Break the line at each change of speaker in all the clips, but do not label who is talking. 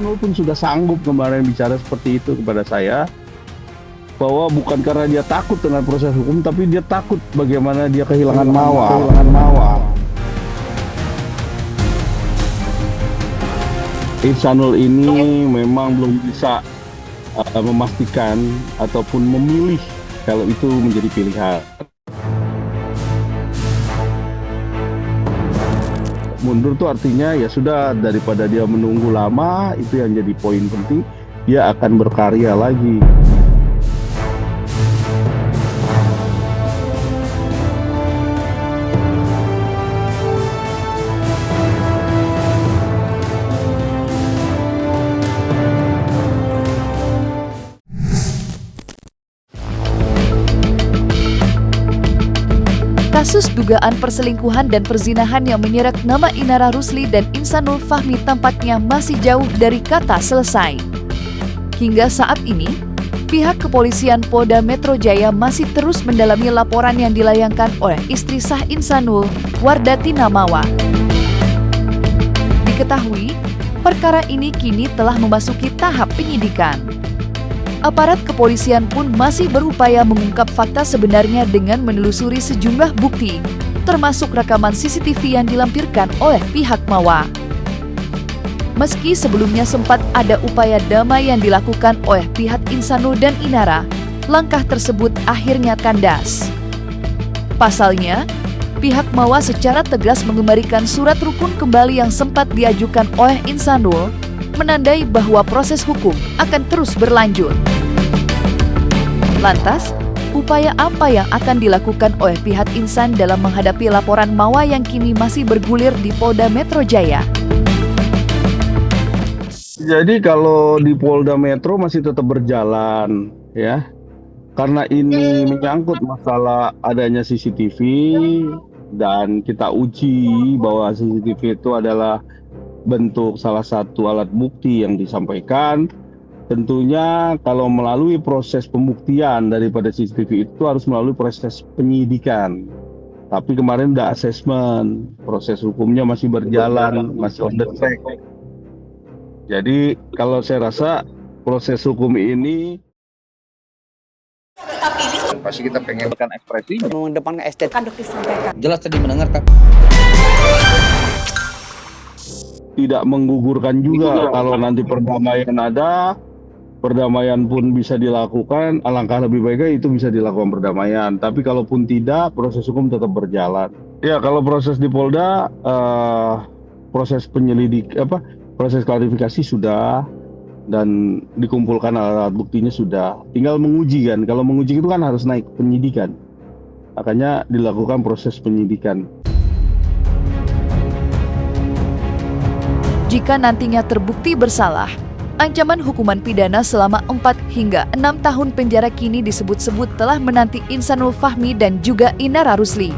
Insanul pun sudah sanggup kemarin bicara seperti itu kepada saya, bahwa bukan karena dia takut dengan proses hukum, tapi dia takut bagaimana dia kehilangan Mawa. Insanul ini memang belum bisa memastikan ataupun memilih kalau itu menjadi pilihan. Mundur tuh artinya ya sudah, daripada dia menunggu lama, itu yang jadi poin penting, dia akan berkarya lagi.
Kasus dugaan perselingkuhan dan perzinahan yang menyeret nama Inara Rusli dan Insanul Fahmi tampaknya masih jauh dari kata selesai. Hingga saat ini, pihak kepolisian Polda Metro Jaya masih terus mendalami laporan yang dilayangkan oleh istri sah Insanul, Wardati Namawa. Diketahui, perkara ini kini telah memasuki tahap penyidikan. Aparat kepolisian pun masih berupaya mengungkap fakta sebenarnya dengan menelusuri sejumlah bukti, termasuk rekaman CCTV yang dilampirkan oleh pihak Mawa. Meski sebelumnya sempat ada upaya damai yang dilakukan oleh pihak Insanul dan Inara, langkah tersebut akhirnya kandas. Pasalnya, pihak Mawa secara tegas mengembalikan surat rukun kembali yang sempat diajukan oleh Insanul, menandai bahwa proses hukum akan terus berlanjut. Lantas, upaya apa yang akan dilakukan oleh pihak Insan dalam menghadapi laporan Mawa yang kini masih bergulir di Polda Metro Jaya?
Jadi kalau di Polda Metro masih tetap berjalan, ya, karena ini menyangkut masalah adanya CCTV dan kita uji bahwa CCTV itu adalah bentuk salah satu alat bukti yang disampaikan. Tentunya kalau melalui proses pembuktian daripada CCTV itu harus melalui proses penyidikan. Tapi kemarin udah asesmen, proses hukumnya masih berjalan, masih on the track. Jadi kalau saya rasa proses hukum ini
pasti kita pengen ekspresinya,
mengedepankan estetika disampaikan.
jelas tadi mendengarkan.
tidak menggugurkan juga. Kalau nanti perdamaian ada, perdamaian pun bisa dilakukan, alangkah lebih baiknya itu bisa dilakukan perdamaian. Tapi kalaupun tidak, proses hukum tetap berjalan. Ya, kalau proses di Polda, proses proses klarifikasi sudah, dan dikumpulkan alat buktinya sudah. Tinggal menguji kan. Kalau menguji itu kan harus naik penyidikan. Makanya dilakukan proses penyidikan.
Jika nantinya terbukti bersalah, ancaman hukuman pidana selama 4 hingga 6 tahun penjara kini disebut-sebut telah menanti Insanul Fahmi dan juga Inara Rusli.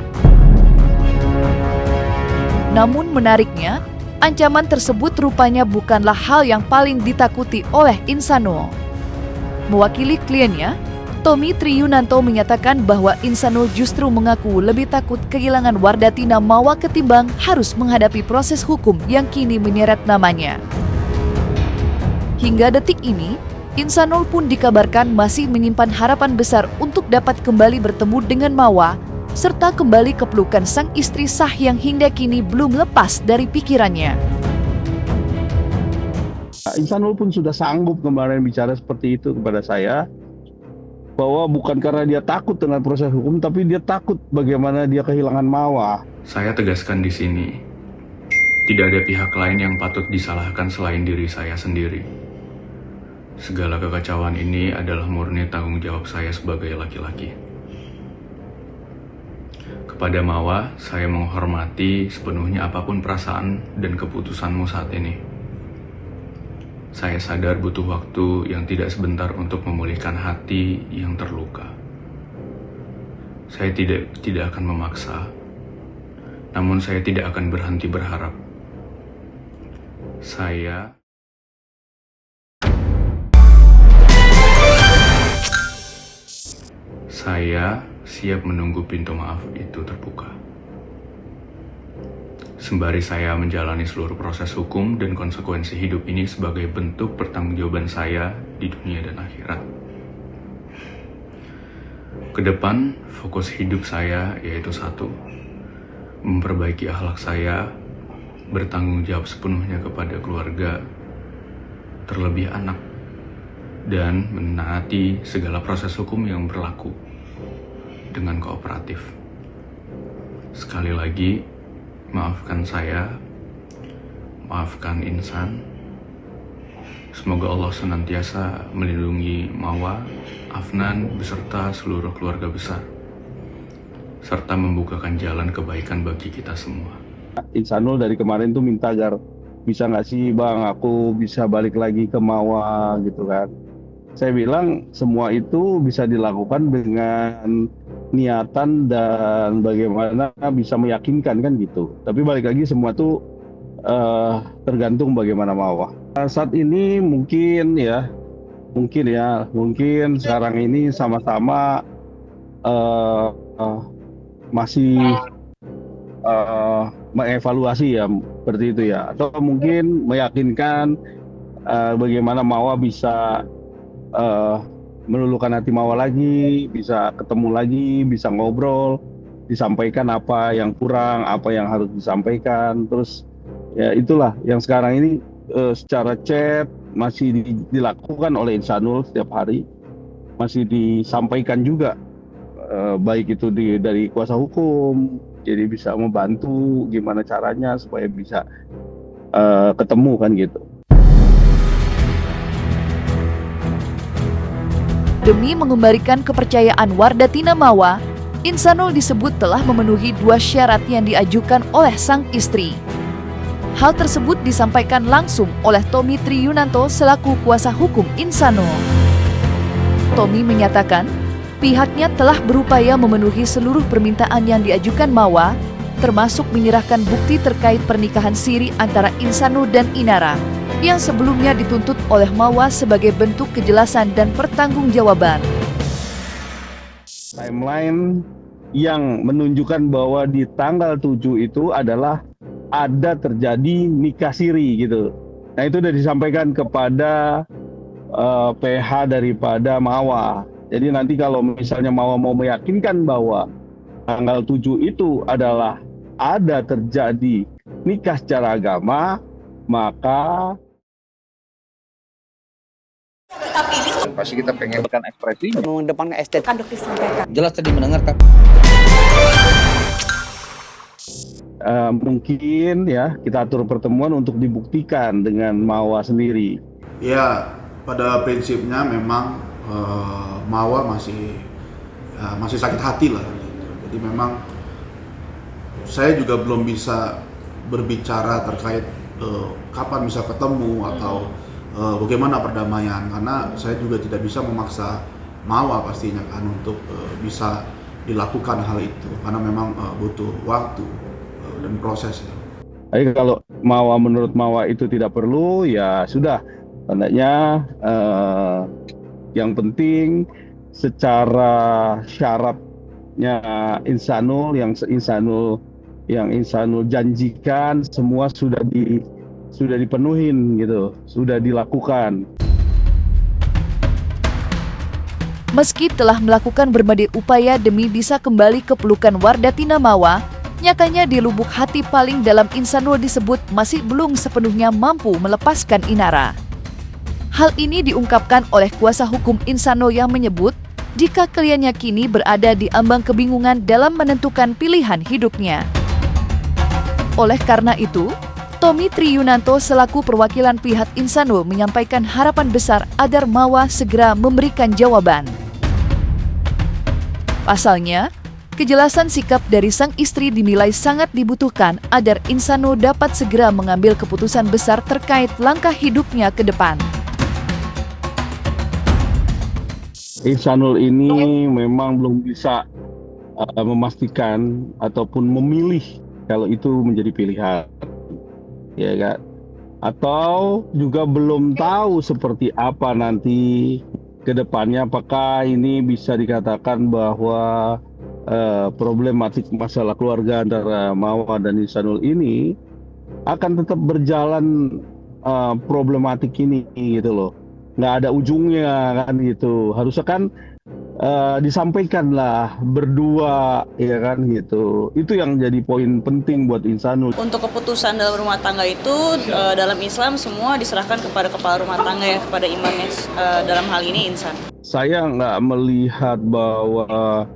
Namun menariknya, ancaman tersebut rupanya bukanlah hal yang paling ditakuti oleh Insanul. Mewakili kliennya, Tommy Triyunanto menyatakan bahwa Insanul justru mengaku lebih takut kehilangan Wardati Namawa ketimbang harus menghadapi proses hukum yang kini menyeret namanya. Hingga detik ini, Insanul pun dikabarkan masih menyimpan harapan besar untuk dapat kembali bertemu dengan Mawa, serta kembali ke pelukan sang istri sah yang hingga kini belum lepas dari pikirannya.
Insanul pun sudah sanggup kemarin bicara seperti itu kepada saya, bahwa bukan karena dia takut dengan proses hukum, tapi dia takut bagaimana dia kehilangan Mawa.
Saya tegaskan di sini, tidak ada pihak lain yang patut disalahkan selain diri saya sendiri. Segala kekacauan ini adalah murni tanggung jawab saya sebagai laki-laki. Kepada Mawa, saya menghormati sepenuhnya apapun perasaan dan keputusanmu saat ini. Saya sadar butuh waktu yang tidak sebentar untuk memulihkan hati yang terluka. Saya tidak akan memaksa, namun saya tidak akan berhenti berharap. Saya siap menunggu pintu maaf itu terbuka. sembari saya menjalani seluruh proses hukum dan konsekuensi hidup ini sebagai bentuk pertanggungjawaban saya di dunia dan akhirat. Kedepan, fokus hidup saya yaitu satu, memperbaiki akhlak saya, bertanggung jawab sepenuhnya kepada keluarga, terlebih anak, dan menaati segala proses hukum yang berlaku dengan kooperatif. Sekali lagi, maafkan saya, maafkan Insan. Semoga Allah senantiasa melindungi Mawa, Afnan, beserta seluruh keluarga besar, serta membukakan jalan kebaikan bagi kita semua.
Insanul dari kemarin tuh minta agar bisa nggak sih Bang, aku bisa balik lagi ke Mawa gitu kan. Saya bilang semua itu bisa dilakukan dengan niatan dan bagaimana bisa meyakinkan kan gitu. Tapi balik lagi semua tuh tergantung bagaimana Mawa. Saat ini mungkin sekarang ini sama-sama masih mengevaluasi ya seperti itu ya, atau mungkin meyakinkan bagaimana Mawa bisa meluluhkan hati Mawa lagi, bisa ketemu lagi, bisa ngobrol, disampaikan apa yang kurang, apa yang harus disampaikan. Terus ya itulah yang sekarang ini secara chat masih dilakukan oleh Insanul setiap hari, masih disampaikan juga baik itu dari kuasa hukum, jadi bisa membantu gimana caranya supaya bisa ketemu kan gitu.
Demi mengembalikan kepercayaan Wardatina Mawa, Insanul disebut telah memenuhi 2 syarat yang diajukan oleh sang istri. Hal tersebut disampaikan langsung oleh Tommy Triyunanto selaku kuasa hukum Insanul. Tommy menyatakan, pihaknya telah berupaya memenuhi seluruh permintaan yang diajukan Mawa, termasuk menyerahkan bukti terkait pernikahan siri antara Insanul dan Inara, yang sebelumnya dituntut oleh Mawa sebagai bentuk kejelasan dan pertanggungjawaban.
Timeline yang menunjukkan bahwa di tanggal 7 itu adalah ada terjadi nikah siri gitu. Nah itu sudah disampaikan kepada PH daripada Mawa. Jadi nanti kalau misalnya Mawa mau meyakinkan bahwa tanggal 7 itu adalah ada terjadi nikah secara agama, maka
Pasti kita pengen ekspresinya.
mengedepankan estetika kan dokter sampaikan.
Jelas tadi mendengarkan.
mungkin ya kita atur pertemuan untuk dibuktikan dengan Mawa sendiri.
Ya, pada prinsipnya memang Mawa masih sakit hati lah gitu. Jadi memang saya juga belum bisa berbicara terkait kapan bisa ketemu atau bagaimana perdamaian, karena saya juga tidak bisa memaksa Mawa pastinya kan untuk bisa dilakukan hal itu, karena memang butuh waktu dan proses ya.
Tapi kalau menurut Mawa itu tidak perlu, ya sudah. Tandanya yang penting secara syaratnya Insanul yang Insanul janjikan semua sudah dipenuhin gitu, sudah dilakukan.
Meski telah melakukan berbagai upaya demi bisa kembali ke pelukan Wardatina Mawa, nyatanya di lubuk hati paling dalam Insanul disebut masih belum sepenuhnya mampu melepaskan Inara. Hal ini diungkapkan oleh kuasa hukum Insanul yang menyebut jika kliennya kini berada di ambang kebingungan dalam menentukan pilihan hidupnya. Oleh karena itu, Tommy Triyunanto selaku perwakilan pihak Insanul menyampaikan harapan besar agar Mawa segera memberikan jawaban. Pasalnya, kejelasan sikap dari sang istri dinilai sangat dibutuhkan agar Insanul dapat segera mengambil keputusan besar terkait langkah hidupnya ke depan.
Insanul ini memang belum bisa memastikan ataupun memilih kalau itu menjadi pilihan, ya kan? Atau juga belum tahu seperti apa nanti ke depannya, apakah ini bisa dikatakan bahwa problematik masalah keluarga antara Mawa dan Insanul ini akan tetap berjalan, problematik ini gitu loh. Nggak ada ujungnya kan gitu. Harusnya kan disampaikan lah berdua ya kan gitu. Itu yang jadi poin penting buat Insanul.
Untuk keputusan dalam rumah tangga itu dalam Islam semua diserahkan kepada kepala rumah tangga ya, kepada imamnya, dalam hal ini insan.
Saya nggak melihat bahwa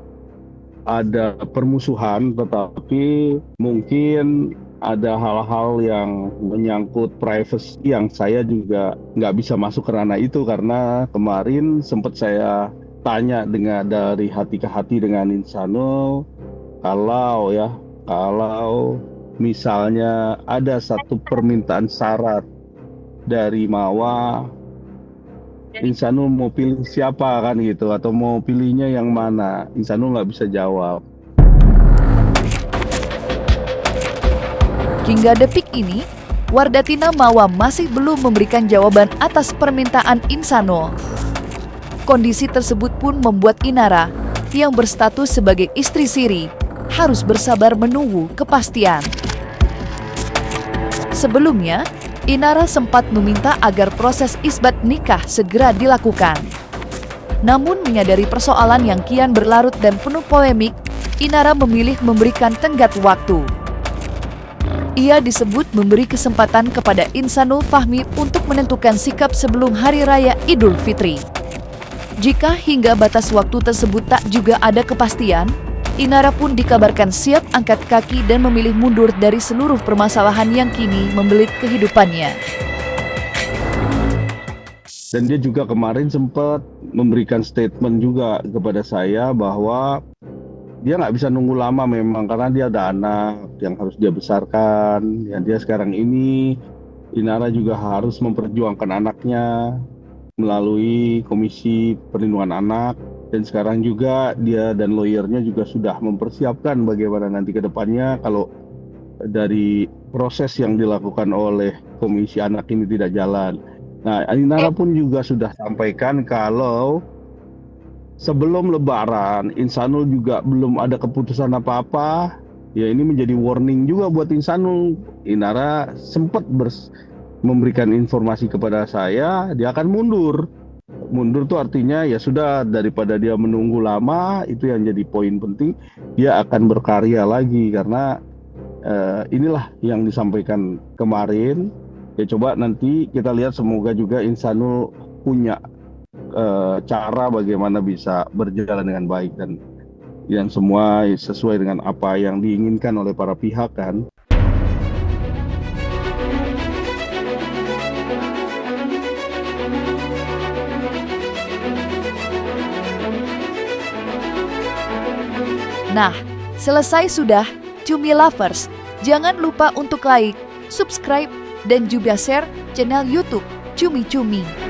ada permusuhan, tetapi mungkin ada hal-hal yang menyangkut privacy yang saya juga nggak bisa masuk ke ranah itu, karena kemarin sempat saya tanya dari hati ke hati dengan Insanul, kalau misalnya ada satu permintaan syarat dari Mawa, Insanul mau pilih siapa kan gitu, atau mau pilihnya yang mana, Insanul nggak bisa jawab.
Hingga detik ini, Wardatina Mawa masih belum memberikan jawaban atas permintaan Insanul. Kondisi tersebut pun membuat Inara, yang berstatus sebagai istri siri, harus bersabar menunggu kepastian. Sebelumnya, Inara sempat meminta agar proses isbat nikah segera dilakukan. Namun menyadari persoalan yang kian berlarut dan penuh polemik, Inara memilih memberikan tenggat waktu. Ia disebut memberi kesempatan kepada Insanul Fahmi untuk menentukan sikap sebelum Hari Raya Idul Fitri. Jika hingga batas waktu tersebut tak juga ada kepastian, Inara pun dikabarkan siap angkat kaki dan memilih mundur dari seluruh permasalahan yang kini membelit kehidupannya.
Dan dia juga kemarin sempat memberikan statement juga kepada saya bahwa dia nggak bisa nunggu lama memang, karena dia ada anak yang harus dia besarkan. Ya, dia sekarang ini, Inara juga harus memperjuangkan anaknya melalui Komisi Perlindungan Anak. Dan sekarang juga dia dan lawyernya juga sudah mempersiapkan bagaimana nanti ke depannya kalau dari proses yang dilakukan oleh Komisi Anak ini tidak jalan. Nah, Inara pun juga sudah sampaikan kalau sebelum Lebaran, Insanul juga belum ada keputusan apa-apa. Ya, ini menjadi warning juga buat Insanul. Inara sempat memberikan informasi kepada saya, dia akan mundur. Mundur tuh artinya ya sudah, daripada dia menunggu lama, itu yang jadi poin penting, dia akan berkarya lagi, karena inilah yang disampaikan kemarin. Ya coba nanti kita lihat, semoga juga Insanul punya cara bagaimana bisa berjalan dengan baik dan yang semua sesuai dengan apa yang diinginkan oleh para pihak kan.
Nah, selesai sudah, Cumi Lovers. Jangan lupa untuk like, subscribe, dan juga share channel YouTube Cumi Cumi.